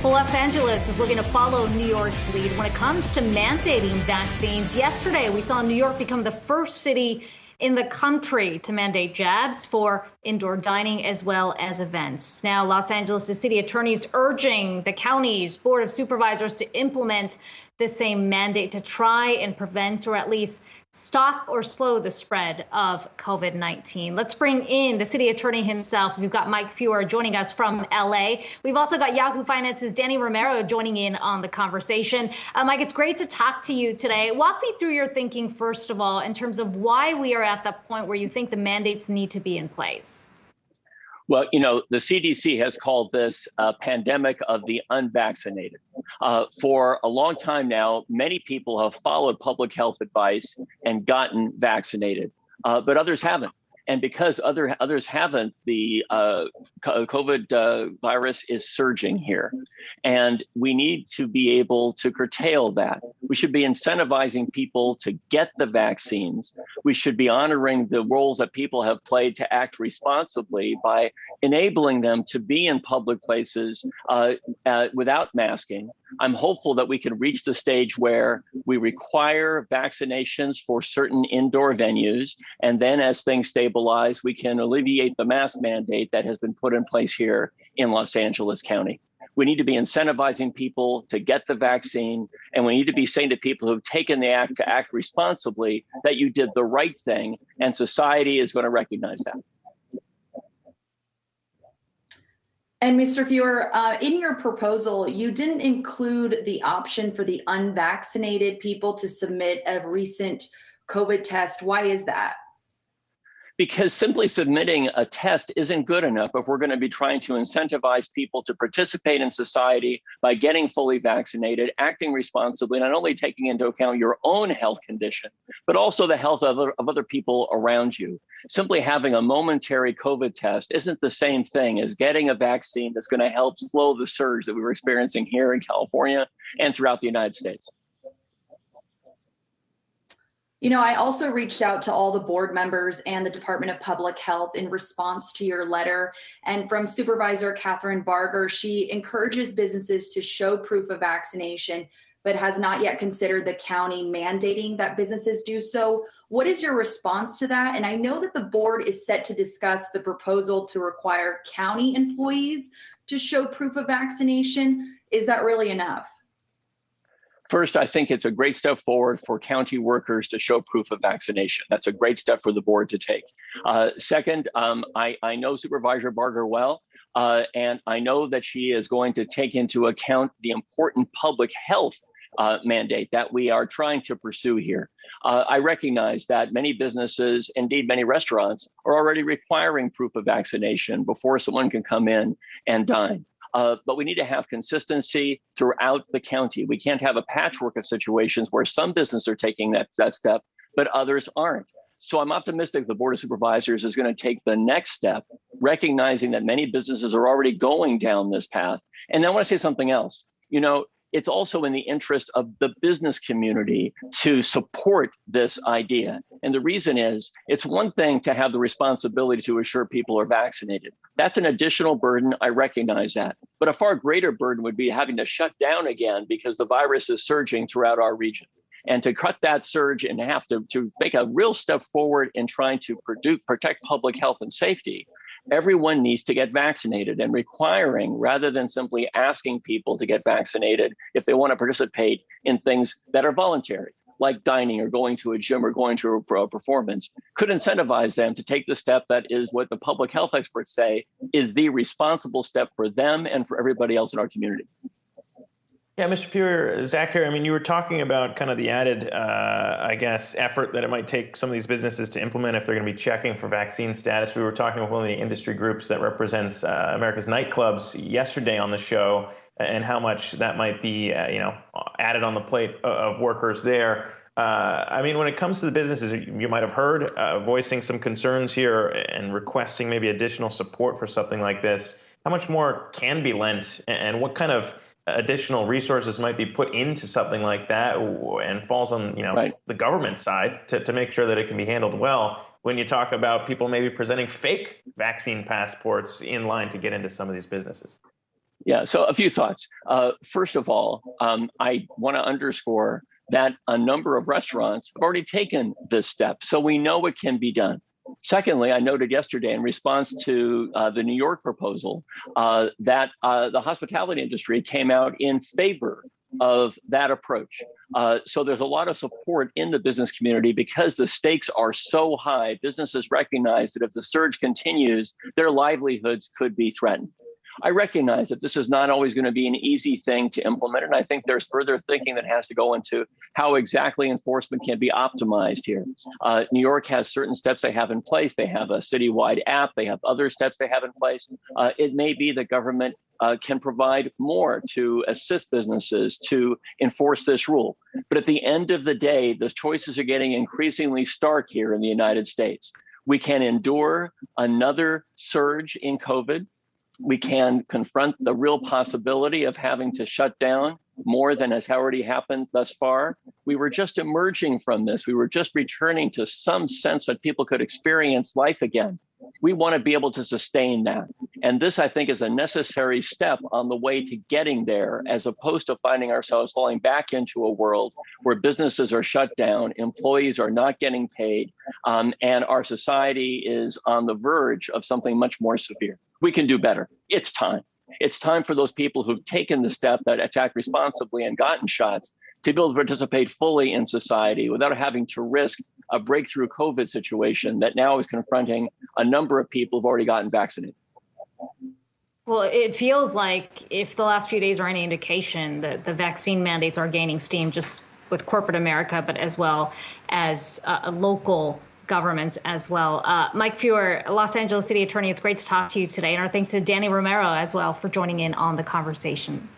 Well, Los Angeles is looking to follow New York's lead when it comes to mandating vaccines. Yesterday, we saw New York become the first city in the country to mandate jabs for indoor dining as well as events. Now, Los Angeles' city attorney is urging the county's board of supervisors to implement the same mandate to try and prevent or at least stop or slow the spread of COVID-19. Let's bring in the city attorney himself. We've got Mike Feuer joining us from LA. We've also got Yahoo Finance's Danny Romero joining in on the conversation. Mike, it's great to talk to you today. Walk me through your thinking, first of all, in terms of why we are at the point where you think the mandates need to be in place. Well, you know, the CDC has called this a pandemic of the unvaccinated. For a long time now, many people have followed public health advice and gotten vaccinated, but others haven't. And because others haven't, the COVID virus is surging here. And we need to be able to curtail that. We should be incentivizing people to get the vaccines. We should be honoring the roles that people have played to act responsibly by enabling them to be in public places without masking. I'm hopeful that we can reach the stage where we require vaccinations for certain indoor venues. And then as things stabilize, we can alleviate the mask mandate that has been put in place here in Los Angeles County. We need to be incentivizing people to get the vaccine. And we need to be saying to people who've taken the act to act responsibly that you did the right thing. And society is going to recognize that. And Mr. Feuer, in your proposal, you didn't include the option for the unvaccinated people to submit a recent COVID test. Why is that? Because simply submitting a test isn't good enough if we're going to be trying to incentivize people to participate in society by getting fully vaccinated, acting responsibly, not only taking into account your own health condition, but also the health of other people around you. Simply having a momentary COVID test isn't the same thing as getting a vaccine that's going to help slow the surge that we were experiencing here in California and throughout the United States. You know, I also reached out to all the board members and the Department of Public Health in response to your letter. And from Supervisor Catherine Barger, she encourages businesses to show proof of vaccination, but has not yet considered the county mandating that businesses do so. What is your response to that? And I know that the board is set to discuss the proposal to require county employees to show proof of vaccination. Is that really enough? First, I think it's a great step forward for county workers to show proof of vaccination. That's a great step for the board to take. Second, I know Supervisor Barger well, and I know that she is going to take into account the important public health mandate that we are trying to pursue here. I recognize that many businesses, indeed many restaurants, are already requiring proof of vaccination before someone can come in and dine. But we need to have consistency throughout the county. We can't have a patchwork of situations where some businesses are taking that step, but others aren't. So I'm optimistic the Board of Supervisors is going to take the next step, recognizing that many businesses are already going down this path. And I want to say something else. You know, it's also in the interest of the business community to support this idea. And the reason is, it's one thing to have the responsibility to assure people are vaccinated. That's an additional burden. I recognize that. But a far greater burden would be having to shut down again because the virus is surging throughout our region. And to cut that surge and have to make a real step forward in trying to protect public health and safety, everyone needs to get vaccinated, and requiring rather than simply asking people to get vaccinated if they want to participate in things that are voluntary, like dining or going to a gym or going to a performance, could incentivize them to take the step that is what the public health experts say is the responsible step for them and for everybody else in our community. Yeah, Mr. Feuer, Zach here. I mean, you were talking about kind of the added, I guess, effort that it might take some of these businesses to implement if they're going to be checking for vaccine status. We were talking with one of the industry groups that represents America's nightclubs yesterday on the show, and how much that might be, added on the plate of workers there. I mean, when it comes to the businesses, you might have heard voicing some concerns here and requesting maybe additional support for something like this. How much more can be lent, and what kind of additional resources might be put into something like that, and falls on the government side to make sure that it can be handled well, when you talk about people maybe presenting fake vaccine passports in line to get into some of these businesses? Yeah, so a few thoughts. First of all, I want to underscore that a number of restaurants have already taken this step, so we know it can be done. Secondly, I noted yesterday in response to the New York proposal that the hospitality industry came out in favor of that approach. So there's a lot of support in the business community because the stakes are so high. Businesses recognize that if the surge continues, their livelihoods could be threatened. I recognize that this is not always going to be an easy thing to implement, and I think there's further thinking that has to go into how exactly enforcement can be optimized here. New York has certain steps they have in place. They have a citywide app. They have other steps they have in place. It may be that government can provide more to assist businesses to enforce this rule. But at the end of the day, those choices are getting increasingly stark here in the United States. We can endure another surge in COVID. We can confront the real possibility of having to shut down more than has already happened thus far. We were just emerging from this. We were just returning to some sense that people could experience life again. We want to be able to sustain that. And this, I think, is a necessary step on the way to getting there, as opposed to finding ourselves falling back into a world where businesses are shut down, employees are not getting paid, and our society is on the verge of something much more severe. We can do better. It's time. It's time for those people who've taken the step that act responsibly and gotten shots to be able to participate fully in society without having to risk a breakthrough COVID situation that now is confronting a number of people who've already gotten vaccinated. Well, it feels like, if the last few days are any indication, that the vaccine mandates are gaining steam just with corporate America, but as well as local government as well. Mike Feuer, Los Angeles City Attorney, it's great to talk to you today. And our thanks to Danny Romero as well for joining in on the conversation.